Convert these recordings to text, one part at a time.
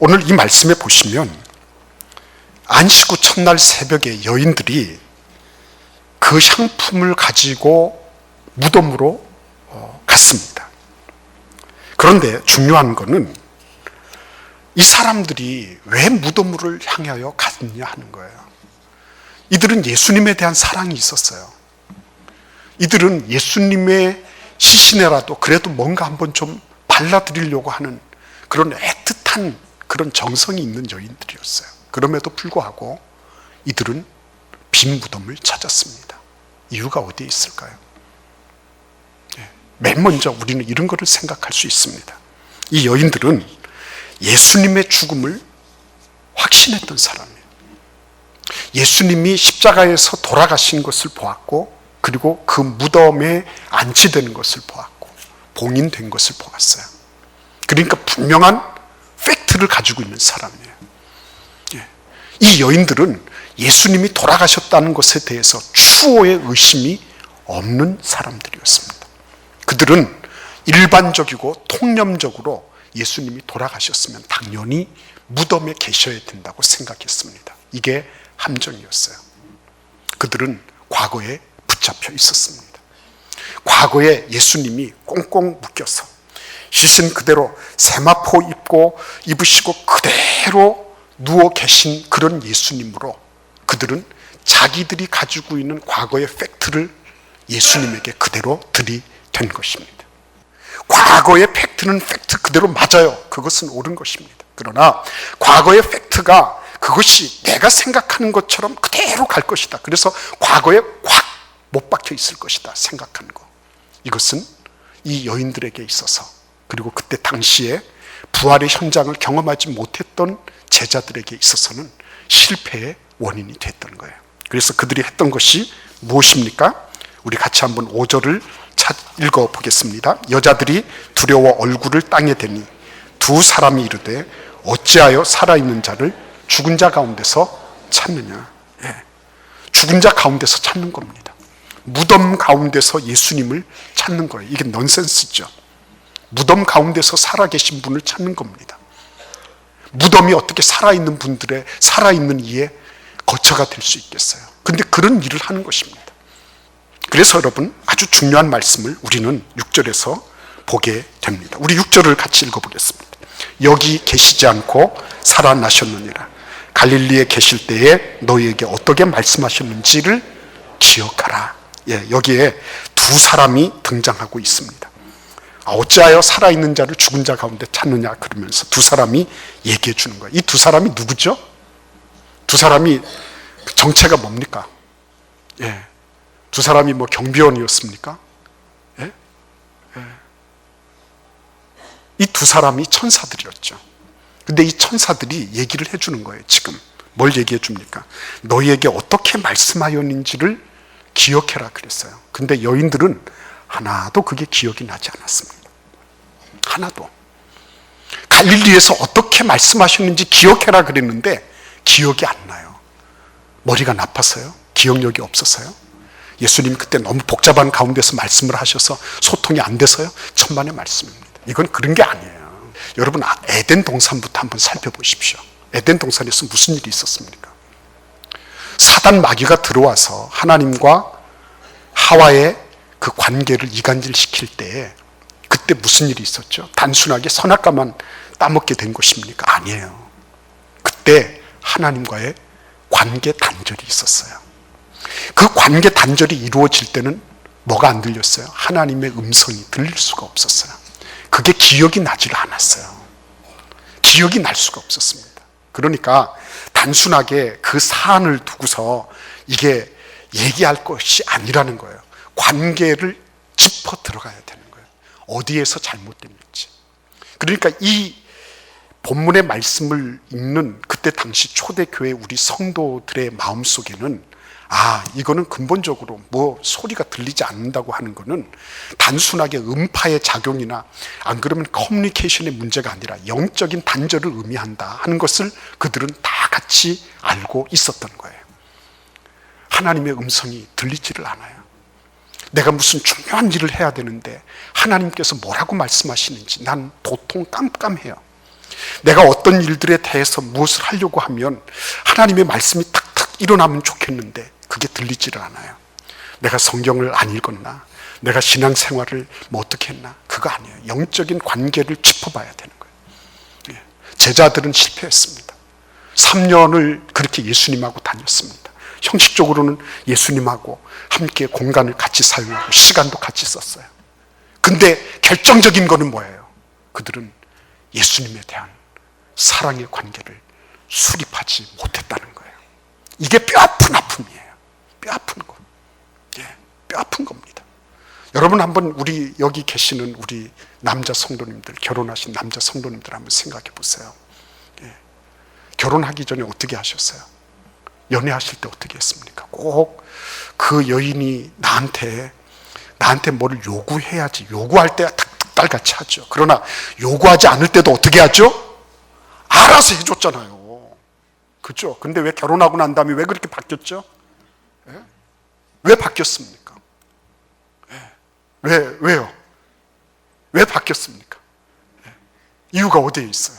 오늘 이 말씀에 보시면 안식 후 첫날 새벽에 여인들이 그 향품을 가지고 무덤으로 갔습니다. 그런데 중요한 것은 이 사람들이 왜 무덤을 향하여 갔느냐 하는 거예요. 이들은 예수님에 대한 사랑이 있었어요. 이들은 예수님의 시신에라도 그래도 뭔가 한번 좀 발라드리려고 하는 그런 애틋한 그런 정성이 있는 여인들이었어요. 그럼에도 불구하고 이들은 빈 무덤을 찾았습니다. 이유가 어디에 있을까요? 맨 먼저 우리는 이런 것을 생각할 수 있습니다. 이 여인들은 예수님의 죽음을 확신했던 사람이에요. 예수님이 십자가에서 돌아가신 것을 보았고, 그리고 그 무덤에 안치되는 것을 보았고, 봉인된 것을 보았어요. 그러니까 분명한 팩트를 가지고 있는 사람이에요. 이 여인들은 예수님이 돌아가셨다는 것에 대해서 추호의 의심이 없는 사람들이었습니다. 그들은 일반적이고 통념적으로 예수님이 돌아가셨으면 당연히 무덤에 계셔야 된다고 생각했습니다. 이게 함정이었어요. 그들은 과거에 붙잡혀 있었습니다. 과거에 예수님이 꽁꽁 묶여서 시신 그대로 세마포 입으시고 그대로 누워 계신 그런 예수님으로 그들은 자기들이 가지고 있는 과거의 팩트를 예수님에게 그대로 들이댄 것입니다. 과거의 팩트는 팩트 그대로 맞아요. 그것은 옳은 것입니다. 그러나 과거의 팩트가 그것이 내가 생각하는 것처럼 그대로 갈 것이다. 그래서 과거에 확 못 박혀 있을 것이다 생각하는 거. 이것은 이 여인들에게 있어서, 그리고 그때 당시에 부활의 현장을 경험하지 못했던 제자들에게 있어서는 실패의 원인이 됐던 거예요. 그래서 그들이 했던 것이 무엇입니까? 우리 같이 한번 5절을 읽어보겠습니다. 여자들이 두려워 얼굴을 땅에 대니 두 사람이 이르되 어찌하여 살아있는 자를 죽은 자 가운데서 찾느냐. 죽은 자 가운데서 찾는 겁니다. 무덤 가운데서 예수님을 찾는 거예요. 이게 넌센스죠. 무덤 가운데서 살아계신 분을 찾는 겁니다. 무덤이 어떻게 살아있는 분들의 살아있는 이의 거처가 될 수 있겠어요. 근데 그런 일을 하는 것입니다. 그래서 여러분, 아주 중요한 말씀을 우리는 6절에서 보게 됩니다. 우리 6절을 같이 읽어보겠습니다. 여기 계시지 않고 살아나셨느니라. 갈릴리에 계실 때에 너희에게 어떻게 말씀하셨는지를 기억하라. 여기에 두 사람이 등장하고 있습니다. 어찌하여 살아있는 자를 죽은 자 가운데 찾느냐 그러면서 두 사람이 얘기해 주는 거예요. 이 두 사람이 누구죠? 두 사람이 정체가 뭡니까? 두 사람이 뭐 경비원이었습니까? 이 두 사람이 천사들이었죠. 근데 이 천사들이 얘기를 해주는 거예요. 지금 뭘 얘기해 줍니까? 너희에게 어떻게 말씀하였는지를 기억해라 그랬어요. 근데 여인들은 하나도 그게 기억이 나지 않았습니다. 하나도. 갈릴리에서 어떻게 말씀하셨는지 기억해라 그랬는데 기억이 안 나요. 머리가 나빠서요? 기억력이 없어서요? 예수님 그때 너무 복잡한 가운데서 말씀을 하셔서 소통이 안 돼서요? 천만의 말씀입니다. 이건 그런 게 아니에요. 여러분, 에덴 동산부터 한번 살펴보십시오. 에덴 동산에서 무슨 일이 있었습니까? 사단 마귀가 들어와서 하나님과 하와의 그 관계를 이간질시킬 때에 그때 무슨 일이 있었죠? 단순하게 선악과만 따먹게 된 것입니까? 아니에요. 그때 하나님과의 관계 단절이 있었어요. 그 관계 단절이 이루어질 때는 뭐가 안 들렸어요? 하나님의 음성이 들릴 수가 없었어요. 그게 기억이 나지를 않았어요. 기억이 날 수가 없었습니다. 그러니까 단순하게 그 사안을 두고서 이게 얘기할 것이 아니라는 거예요. 관계를 짚어 들어가야 되는 거예요. 어디에서 잘못됐는지. 그러니까 이 본문의 말씀을 읽는 그때 당시 초대교회 우리 성도들의 마음속에는 이거는 근본적으로 뭐 소리가 들리지 않는다고 하는 거는 단순하게 음파의 작용이나 안 그러면 커뮤니케이션의 문제가 아니라 영적인 단절을 의미한다 하는 것을 그들은 다 같이 알고 있었던 거예요. 하나님의 음성이 들리지를 않아요. 내가 무슨 중요한 일을 해야 되는데 하나님께서 뭐라고 말씀하시는지 난 도통 깜깜해요. 내가 어떤 일들에 대해서 무엇을 하려고 하면 하나님의 말씀이 탁탁 일어나면 좋겠는데 그게 들리지를 않아요. 내가 성경을 안 읽었나? 내가 신앙생활을 어떻게 했나? 그거 아니에요. 영적인 관계를 짚어봐야 되는 거예요. 제자들은 실패했습니다. 3년을 그렇게 예수님하고 다녔습니다. 형식적으로는 예수님하고 함께 공간을 같이 사용하고 시간도 같이 썼어요. 근데 결정적인 거는 뭐예요? 그들은 예수님에 대한 사랑의 관계를 수립하지 못했다는 거예요. 이게 뼈아픈 아픔이에요. 뼈아픈 거. 뼈아픈 겁니다. 여러분 한번 우리 여기 계시는 우리 남자 성도님들, 결혼하신 남자 성도님들 한번 생각해 보세요. 결혼하기 전에 어떻게 하셨어요? 연애하실 때 어떻게 했습니까? 꼭 그 여인이 나한테 뭐를 요구해야지. 요구할 때 딸같이 하죠. 그러나 요구하지 않을 때도 어떻게 하죠? 알아서 해줬잖아요. 그죠? 근데 왜 결혼하고 난 다음에 왜 그렇게 바뀌었죠? 왜 바뀌었습니까? 왜요? 왜 바뀌었습니까? 이유가 어디에 있어요?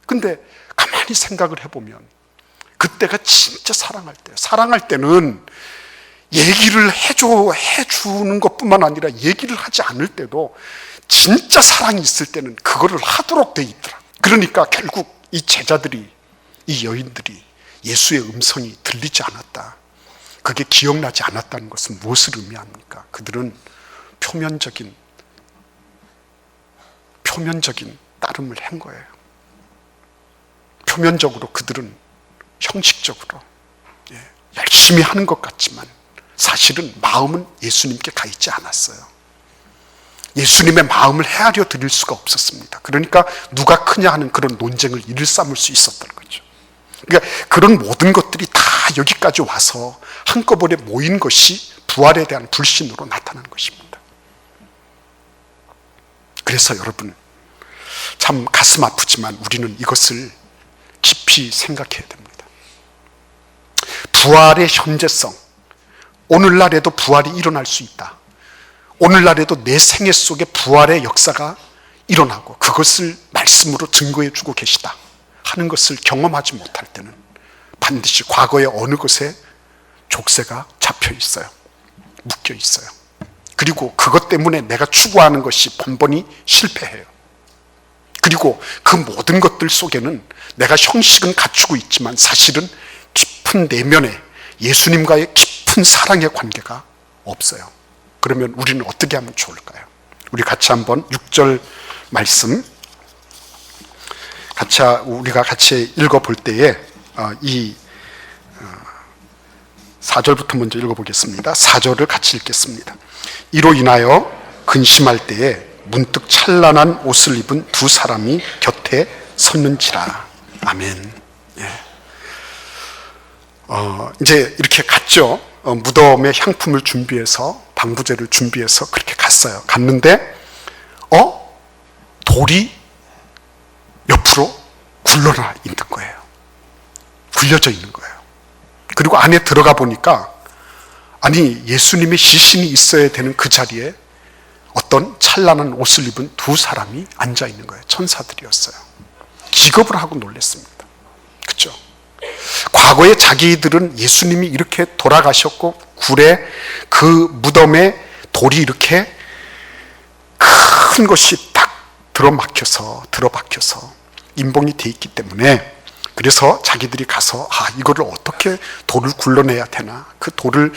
근데 가만히 생각을 해보면 그때가 진짜 사랑할 때는 얘기를 해주는 것뿐만 아니라 얘기를 하지 않을 때도 진짜 사랑이 있을 때는 그거를 하도록 돼 있더라. 그러니까 결국 이 제자들이, 이 여인들이 예수의 음성이 들리지 않았다, 그게 기억나지 않았다는 것은 무엇을 의미합니까? 그들은 표면적인 따름을 한 거예요. 표면적으로 그들은 형식적으로 열심히 하는 것 같지만 사실은 마음은 예수님께 가 있지 않았어요. 예수님의 마음을 헤아려 드릴 수가 없었습니다. 그러니까 누가 크냐 하는 그런 논쟁을 일삼을 수 있었던 거죠. 그러니까 그런 모든 것들이 다 여기까지 와서 한꺼번에 모인 것이 부활에 대한 불신으로 나타난 것입니다. 그래서 여러분, 참 가슴 아프지만 우리는 이것을 깊이 생각해야 됩니다. 부활의 현재성, 오늘날에도 부활이 일어날 수 있다. 오늘날에도 내 생애 속에 부활의 역사가 일어나고 그것을 말씀으로 증거해 주고 계시다 하는 것을 경험하지 못할 때는 반드시 과거의 어느 곳에 족쇄가 잡혀 있어요. 묶여 있어요. 그리고 그것 때문에 내가 추구하는 것이 번번이 실패해요. 그리고 그 모든 것들 속에는 내가 형식은 갖추고 있지만 사실은 깊은 내면에 예수님과의 깊은 사랑의 관계가 없어요. 그러면 우리는 어떻게 하면 좋을까요? 우리 같이 한번 6절 말씀 우리가 같이 읽어볼 때에 이 4절부터 먼저 읽어보겠습니다. 4절을 같이 읽겠습니다. 이로 인하여 근심할 때에 문득 찬란한 옷을 입은 두 사람이 곁에 섰는지라. 아멘. 이제 이렇게 갔죠. 무덤에 향품을 준비해서, 방부제를 준비해서 그렇게 갔어요. 갔는데 돌이 옆으로 굴러나 있는 거예요. 굴려져 있는 거예요. 그리고 안에 들어가 보니까 예수님의 시신이 있어야 되는 그 자리에 어떤 찬란한 옷을 입은 두 사람이 앉아 있는 거예요. 천사들이었어요. 기겁을 하고 놀랐습니다. 그렇죠? 과거에 자기들은 예수님이 이렇게 돌아가셨고 굴에 그 무덤에 돌이 이렇게 큰 것이 딱 들어박혀서 인봉이 돼 있기 때문에, 그래서 자기들이 가서 이거를 어떻게 돌을 굴러내야 되나, 그 돌을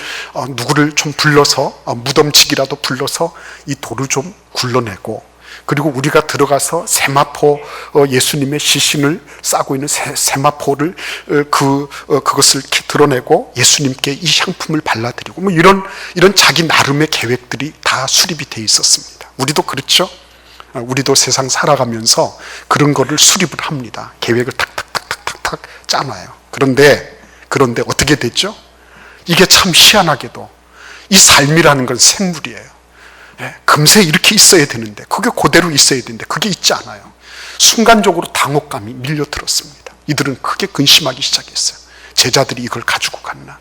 누구를 좀 불러서 무덤직이라도 불러서 이 돌을 좀 굴러내고, 그리고 우리가 들어가서 세마포, 예수님의 시신을 싸고 있는 세마포를 그것을 이렇게 드러내고 예수님께 이 향품을 발라드리고, 뭐 이런 자기 나름의 계획들이 다 수립이 돼 있었습니다. 우리도 그렇죠? 우리도 세상 살아가면서 그런 거를 수립을 합니다. 계획을 탁탁탁탁탁 짜놔요. 그런데 어떻게 됐죠? 이게 참 희한하게도 이 삶이라는 건 생물이에요. 금세 이렇게 있어야 되는데, 그게 그대로 있어야 되는데 그게 있지 않아요. 순간적으로 당혹감이 밀려들었습니다. 이들은 크게 근심하기 시작했어요. 제자들이 이걸 가지고 갔나?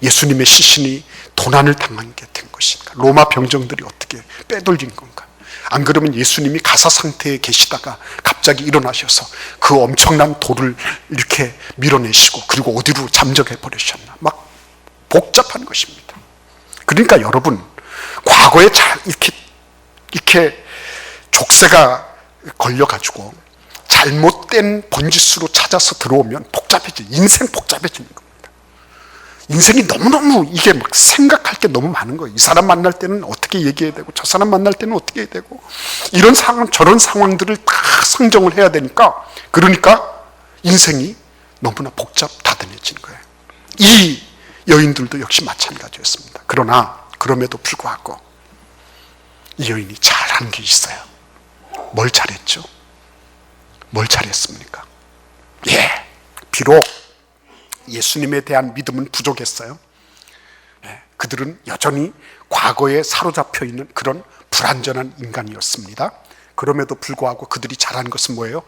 예수님의 시신이 도난을 당한 게 된 것인가? 로마 병정들이 어떻게 빼돌린 건가? 안 그러면 예수님이 가사 상태에 계시다가 갑자기 일어나셔서 그 엄청난 돌을 이렇게 밀어내시고 그리고 어디로 잠적해 버리셨나. 막 복잡한 것입니다. 그러니까 여러분, 과거에 이렇게 족쇄가 걸려가지고 잘못된 번짓수로 찾아서 들어오면 인생 복잡해지는 겁니다. 인생이 너무너무 이게 막 생각할 게 너무 많은 거예요. 이 사람 만날 때는 어떻게 얘기해야 되고 저 사람 만날 때는 어떻게 해야 되고 이런 상황 저런 상황들을 다 상정을 해야 되니까, 그러니까 인생이 너무나 복잡다단해지는 거예요. 이 여인들도 역시 마찬가지였습니다. 그럼에도 불구하고 이 여인이 잘한 게 있어요. 뭘 잘했죠? 뭘 잘했습니까? 비록 예수님에 대한 믿음은 부족했어요. 그들은 여전히 과거에 사로잡혀 있는 그런 불완전한 인간이었습니다. 그럼에도 불구하고 그들이 잘한 것은 뭐예요?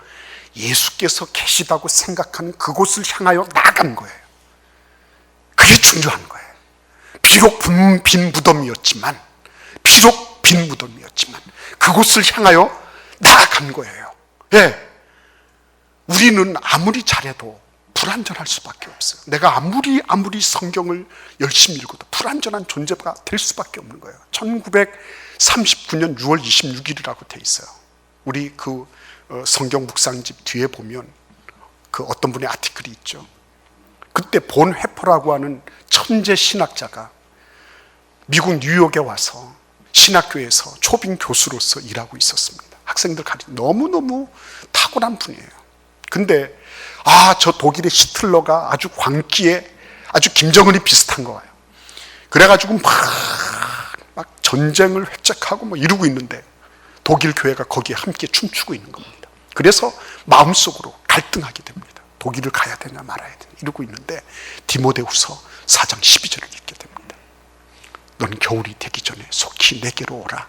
예수께서 계시다고 생각하는 그곳을 향하여 나아간 거예요. 그게 중요한 거예요. 비록 빈 무덤이었지만 그곳을 향하여 나아간 거예요. 우리는 아무리 잘해도 불완전할 수밖에 없어요. 내가 아무리 성경을 열심히 읽어도 불완전한 존재가 될 수밖에 없는 거예요. 1939년 6월 26일이라고 돼 있어요. 우리 그 성경 묵상집 뒤에 보면 그 어떤 분의 아티클이 있죠. 그때 본 회퍼라고 하는 천재 신학자가 미국 뉴욕에 와서 신학교에서 초빙 교수로서 일하고 있었습니다. 학생들 가르치 너무너무 탁월한 분이에요. 근데 저 독일의 히틀러가 아주 광기에 아주 김정은이 비슷한 거예요. 그래가지고 막 전쟁을 회책하고 뭐 이러고 있는데 독일 교회가 거기에 함께 춤추고 있는 겁니다. 그래서 마음속으로 갈등하게 됩니다. 독일을 가야 되냐 말아야 되냐 이러고 있는데 디모데후서 4장 12절을 읽게 됩니다. 너는 겨울이 되기 전에 속히 내게로 오라.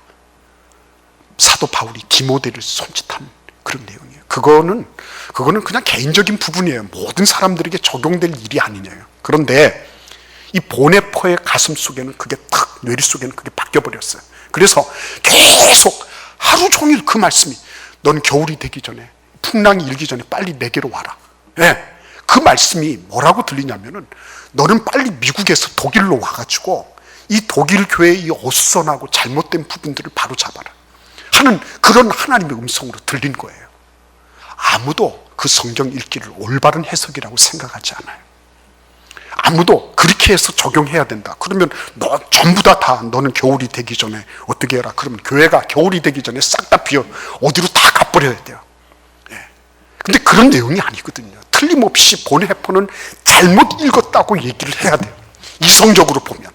사도 바울이 디모데를 손짓한 그런 내용이에요. 그거는 그냥 개인적인 부분이에요. 모든 사람들에게 적용될 일이 아니에요. 그런데 이 보네포의 가슴 속에는 그게 탁, 뇌리 속에는 그게 바뀌어 버렸어요. 그래서 계속 하루 종일 그 말씀이, 넌 겨울이 되기 전에, 풍랑이 일기 전에 빨리 내게로 와라. 그 말씀이 뭐라고 들리냐면은, 너는 빨리 미국에서 독일로 와가지고 이 독일 교회의 이 어수선하고 잘못된 부분들을 바로 잡아라 하는 그런 하나님의 음성으로 들린 거예요. 아무도 그 성경 읽기를 올바른 해석이라고 생각하지 않아요. 아무도 그렇게 해서 적용해야 된다. 그러면 너 전부 다 너는 겨울이 되기 전에 어떻게 해라. 그러면 교회가 겨울이 되기 전에 싹 다 비어 어디로 다 가버려야 돼요. 근데 그런 내용이 아니거든요. 틀림없이 본해포는 잘못 읽었다고 얘기를 해야 돼요. 이성적으로 보면.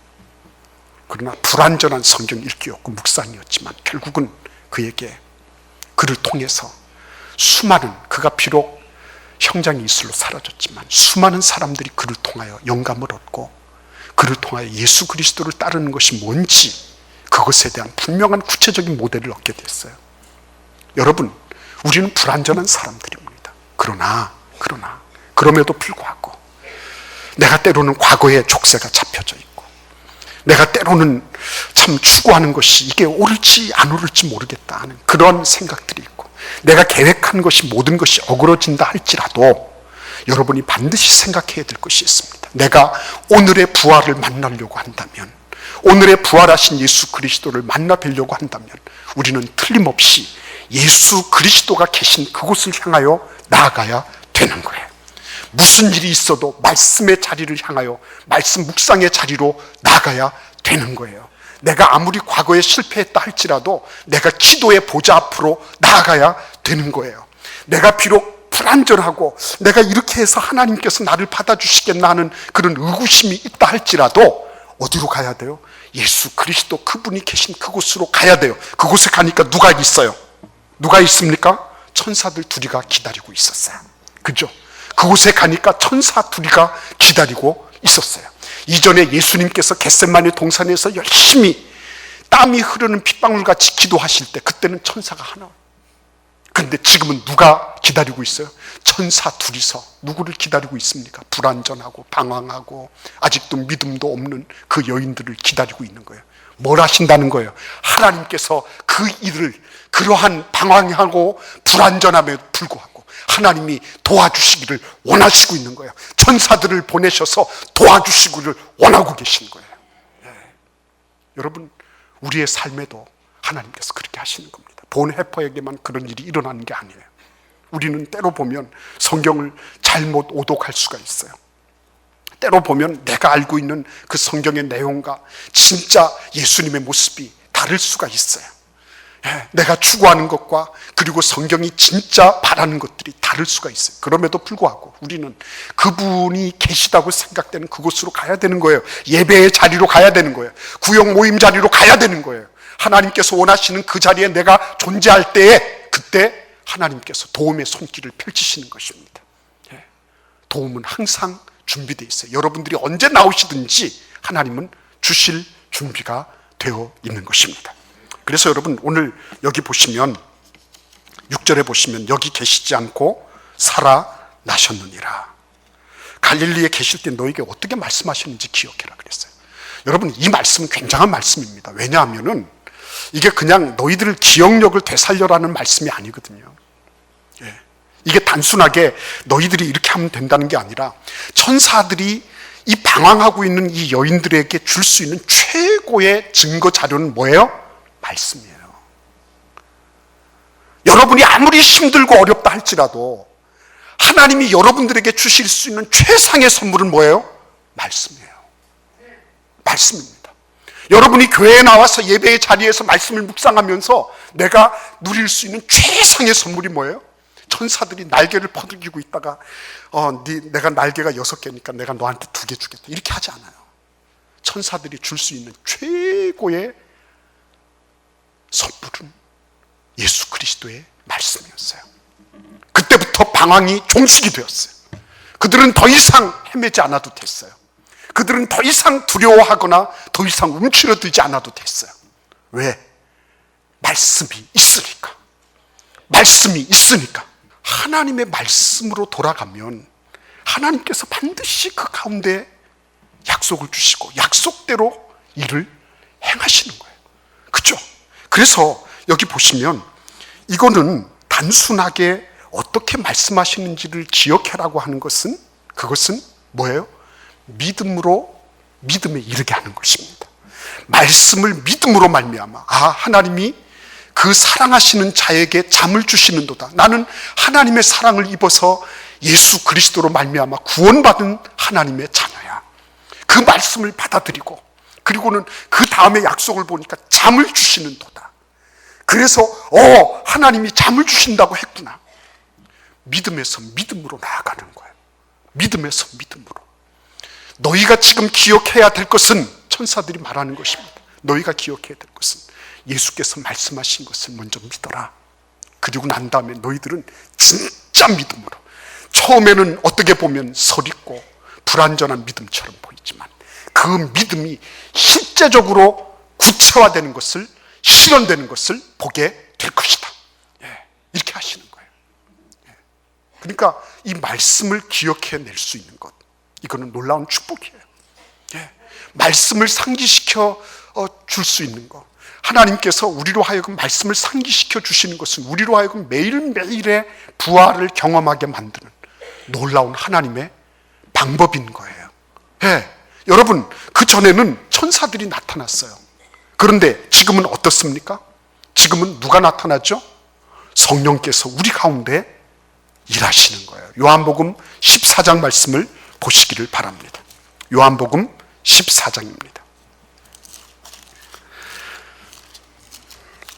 그러나 불완전한 성경 읽기였고 묵상이었지만 결국은 그에게 그를 통해서 수많은, 그가 비록 형장이 이슬로 사라졌지만 수많은 사람들이 그를 통하여 영감을 얻고 그를 통하여 예수 그리스도를 따르는 것이 뭔지 그것에 대한 분명한 구체적인 모델을 얻게 됐어요. 여러분, 우리는 불완전한 사람들입니다. 그럼에도 불구하고 내가 때로는 과거의 족쇄가 잡혀져 있고 내가 때로는 참 추구하는 것이 이게 옳을지 안 옳을지 모르겠다 하는 그런 생각들이 있고 내가 계획한 것이 모든 것이 어그러진다 할지라도 여러분이 반드시 생각해야 될 것이 있습니다. 내가 오늘의 부활을 만나려고 한다면, 오늘의 부활하신 예수 그리스도를 만나 뵈려고 한다면 우리는 틀림없이 예수 그리스도가 계신 그곳을 향하여 나아가야 되는 거예요. 무슨 일이 있어도 말씀의 자리를 향하여 말씀 묵상의 자리로 나가야 되는 거예요. 내가 아무리 과거에 실패했다 할지라도 내가 기도의 보좌 앞으로 나아가야 되는 거예요. 내가 비록 불완전하고 내가 이렇게 해서 하나님께서 나를 받아주시겠나 하는 그런 의구심이 있다 할지라도 어디로 가야 돼요? 예수 그리스도 그분이 계신 그곳으로 가야 돼요. 그곳에 가니까 누가 있어요? 누가 있습니까? 천사들 둘이가 기다리고 있었어요. 그죠? 그곳에 가니까 천사 둘이가 기다리고 있었어요. 이전에 예수님께서 겟세마네 동산에서 열심히 땀이 흐르는 핏방울같이 기도하실 때 그때는 천사가 하나. 그런데 지금은 누가 기다리고 있어요? 천사 둘이서 누구를 기다리고 있습니까? 불완전하고 방황하고 아직도 믿음도 없는 그 여인들을 기다리고 있는 거예요. 뭘 하신다는 거예요? 하나님께서 그 일을 그러한 방황하고 불안전함에도 불구하고 하나님이 도와주시기를 원하시고 있는 거예요. 천사들을 보내셔서 도와주시기를 원하고 계신 거예요. 여러분, 우리의 삶에도 하나님께서 그렇게 하시는 겁니다. 본 해퍼에게만 그런 일이 일어나는 게 아니에요. 우리는 때로 보면 성경을 잘못 오독할 수가 있어요. 때로 보면 내가 알고 있는 그 성경의 내용과 진짜 예수님의 모습이 다를 수가 있어요. 내가 추구하는 것과 그리고 성경이 진짜 바라는 것들이 다를 수가 있어요. 그럼에도 불구하고 우리는 그분이 계시다고 생각되는 그곳으로 가야 되는 거예요. 예배의 자리로 가야 되는 거예요. 구역 모임 자리로 가야 되는 거예요. 하나님께서 원하시는 그 자리에 내가 존재할 때에 그때 하나님께서 도움의 손길을 펼치시는 것입니다. 도움은 항상 준비되어 있어요. 여러분들이 언제 나오시든지 하나님은 주실 준비가 되어 있는 것입니다. 그래서 여러분, 오늘 여기 보시면 6절에 보시면 여기 계시지 않고 살아나셨느니라. 갈릴리에 계실 때 너에게 어떻게 말씀하셨는지 기억해라 그랬어요. 여러분, 이 말씀은 굉장한 말씀입니다. 왜냐하면은 이게 그냥 너희들 기억력을 되살려라는 말씀이 아니거든요. 이게 단순하게 너희들이 이렇게 하면 된다는 게 아니라 천사들이 이 방황하고 있는 이 여인들에게 줄 수 있는 최고의 증거 자료는 뭐예요? 말씀이에요. 여러분이 아무리 힘들고 어렵다 할지라도 하나님이 여러분들에게 주실 수 있는 최상의 선물은 뭐예요? 말씀이에요. 말씀입니다. 여러분이 교회에 나와서 예배의 자리에서 말씀을 묵상하면서 내가 누릴 수 있는 최상의 선물이 뭐예요? 천사들이 날개를 퍼들기고 있다가 내가 날개가 6개니까 내가 너한테 2개 주겠다 이렇게 하지 않아요. 천사들이 줄 수 있는 최고의 선물은 예수 그리스도의 말씀이었어요. 그때부터 방황이 종식이 되었어요. 그들은 더 이상 헤매지 않아도 됐어요. 그들은 더 이상 두려워하거나 더 이상 움츠러들지 않아도 됐어요. 왜? 말씀이 있으니까. 말씀이 있으니까. 하나님의 말씀으로 돌아가면 하나님께서 반드시 그 가운데 약속을 주시고 약속대로 일을 행하시는 거예요. 그렇죠? 그래서 여기 보시면 이거는 단순하게 어떻게 말씀하시는지를 기억해라고 하는 것은 그것은 뭐예요? 믿음에 이르게 하는 것입니다. 말씀을 믿음으로 말미암아 하나님이 그 사랑하시는 자에게 잠을 주시는도다. 나는 하나님의 사랑을 입어서 예수 그리스도로 말미암아 구원받은 하나님의 자녀야. 그 말씀을 받아들이고 그리고는 그 다음에 약속을 보니까 잠을 주시는도다. 그래서 하나님이 잠을 주신다고 했구나. 믿음에서 믿음으로 나아가는 거예요. 믿음에서 믿음으로. 너희가 지금 기억해야 될 것은 천사들이 말하는 것입니다. 너희가 기억해야 될 것은 예수께서 말씀하신 것을 먼저 믿어라. 그리고 난 다음에 너희들은 진짜 믿음으로, 처음에는 어떻게 보면 서립고 불완전한 믿음처럼 보이지만 그 믿음이 실제적으로 구체화되는 것을, 실현되는 것을 보게 될 것이다. 이렇게 하시는 거예요. 그러니까 이 말씀을 기억해낼 수 있는 것, 이거는 놀라운 축복이에요. 말씀을 상기시켜 줄 수 있는 것, 하나님께서 우리로 하여금 말씀을 상기시켜 주시는 것은 우리로 하여금 매일매일의 부활을 경험하게 만드는 놀라운 하나님의 방법인 거예요. 여러분, 그 전에는 천사들이 나타났어요. 그런데 지금은 어떻습니까? 지금은 누가 나타났죠? 성령께서 우리 가운데 일하시는 거예요. 요한복음 14장 말씀을 보시기를 바랍니다. 요한복음 14장입니다.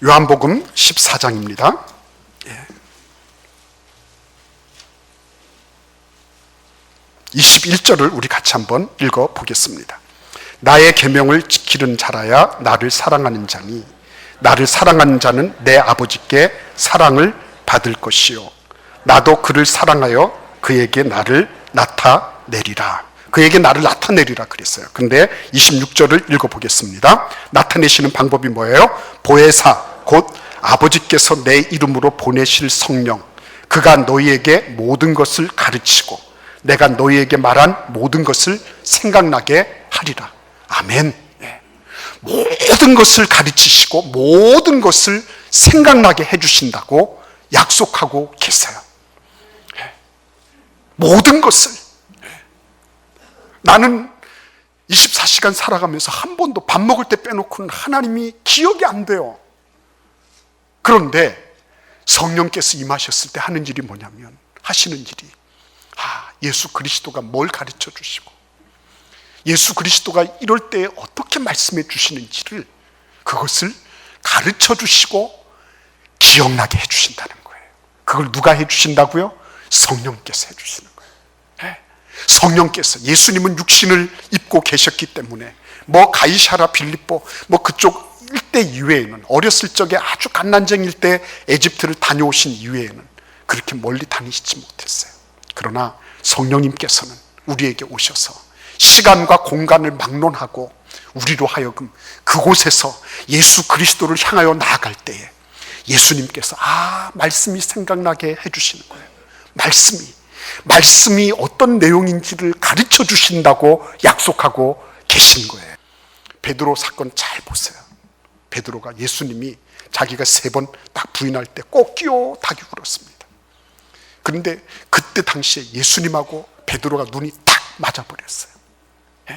요한복음 14장입니다. 21절을 우리 같이 한번 읽어보겠습니다. 나의 계명을 지키는 자라야 나를 사랑하는 자니 나를 사랑하는 자는 내 아버지께 사랑을 받을 것이요 나도 그를 사랑하여 그에게 나를 나타내리라. 그에게 나를 나타내리라 그랬어요. 근데 26절을 읽어보겠습니다. 나타내시는 방법이 뭐예요? 보혜사 곧 아버지께서 내 이름으로 보내실 성령, 그가 너희에게 모든 것을 가르치고 내가 너희에게 말한 모든 것을 생각나게 하리라. 아멘. 모든 것을 가르치시고 모든 것을 생각나게 해주신다고 약속하고 계세요. 모든 것을. 나는 24시간 살아가면서 한 번도 밥 먹을 때 빼놓고는 하나님이 기억이 안 돼요. 그런데 성령께서 임하셨을 때 하는 일이 뭐냐면, 하시는 일이, 예수 그리스도가 뭘 가르쳐 주시고 예수 그리스도가 이럴 때 어떻게 말씀해 주시는지를, 그것을 가르쳐 주시고 기억나게 해 주신다는 거예요. 그걸 누가 해 주신다고요? 성령께서 해 주시는 거예요. 성령께서, 예수님은 육신을 입고 계셨기 때문에 가이사라 빌립보 그쪽 일대 이외에는, 어렸을 적에 아주 갓난쟁일 때 에집트를 다녀오신 이외에는 그렇게 멀리 다니시지 못했어요. 그러나 성령님께서는 우리에게 오셔서 시간과 공간을 막론하고 우리로 하여금 그곳에서 예수 그리스도를 향하여 나아갈 때에 예수님께서 말씀이 생각나게 해주시는 거예요. 말씀이 어떤 내용인지를 가르쳐 주신다고 약속하고 계신 거예요. 베드로 사건 잘 보세요. 베드로가 예수님이 자기가 3번 딱 부인할 때 꼭 끼어다기 울었습니다. 그런데 그때 당시에 예수님하고 베드로가 눈이 딱 맞아버렸어요.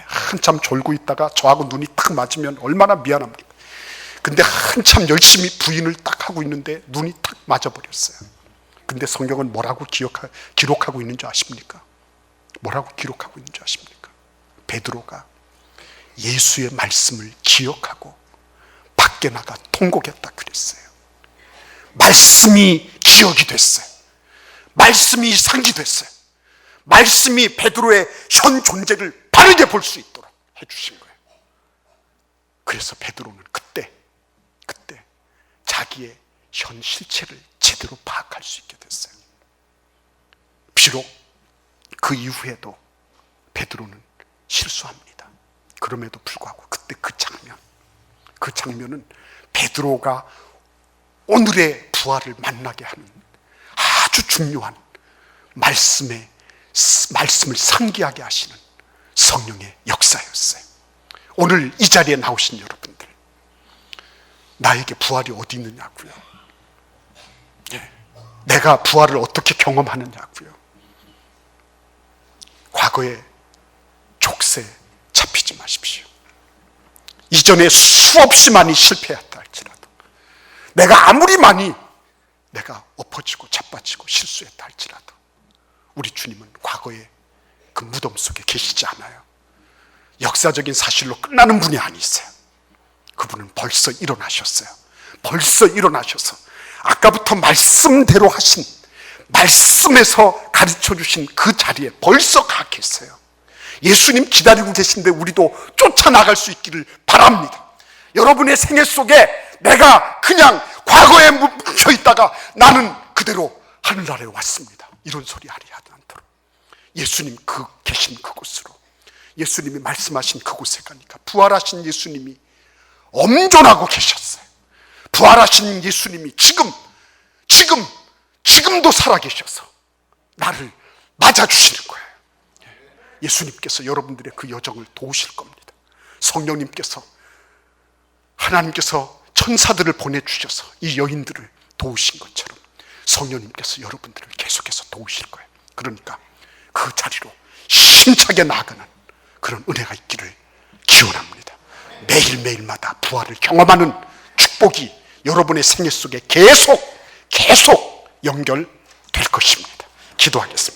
한참 졸고 있다가 저하고 눈이 딱 맞으면 얼마나 미안합니까? 근데 한참 열심히 부인을 딱 하고 있는데 눈이 딱 맞아버렸어요. 근데 성경은 뭐라고 기록하고 있는 줄 아십니까? 뭐라고 기록하고 있는 줄 아십니까? 베드로가 예수의 말씀을 기억하고 밖에 나가 통곡했다 그랬어요. 말씀이 기억이 됐어요. 말씀이 상기됐어요. 말씀이 베드로의 현 존재를 바르게 볼 수 있도록 해주신 거예요. 그래서 베드로는 그때 자기의 현 실체를 제대로 파악할 수 있게 됐어요. 비록 그 이후에도 베드로는 실수합니다. 그럼에도 불구하고 그때 그 장면은 베드로가 오늘의 부활을 만나게 하는 아주 중요한 말씀을 상기하게 하시는 성령의 역사였어요. 오늘 이 자리에 나오신 여러분들, 나에게 부활이 어디 있느냐고요? 내가 부활을 어떻게 경험하느냐고요? 과거의 족쇄에 잡히지 마십시오. 이전에 수없이 많이 실패했다 할지라도, 내가 아무리 많이 엎어지고 자빠지고 실수했다 할지라도 우리 주님은 과거의 그 무덤 속에 계시지 않아요. 역사적인 사실로 끝나는 분이 아니세요. 그분은 벌써 일어나셨어요. 벌써 일어나셔서 아까부터 말씀대로 하신, 말씀에서 가르쳐 주신 그 자리에 벌써 가 계세요. 예수님 기다리고 계신데 우리도 쫓아나갈 수 있기를 바랍니다. 여러분의 생애 속에 내가 그냥 과거에 묻혀 있다가 나는 그대로 하늘나라에 왔습니다, 이런 소리 하지 않도록 예수님 계신 그곳으로, 예수님이 말씀하신 그곳에 가니까 부활하신 예수님이 엄존하고 계셨어요. 부활하신 예수님이 지금도 살아계셔서 나를 맞아주시는 거예요. 예수님께서 여러분들의 그 여정을 도우실 겁니다. 성령님께서, 하나님께서 천사들을 보내주셔서 이 여인들을 도우신 것처럼 성령님께서 여러분들을 계속해서 도우실 거예요. 그러니까 그 자리로 힘차게 나아가는 그런 은혜가 있기를 기원합니다. 매일매일마다 부활을 경험하는 축복이 여러분의 생애 속에 계속 연결될 것입니다. 기도하겠습니다.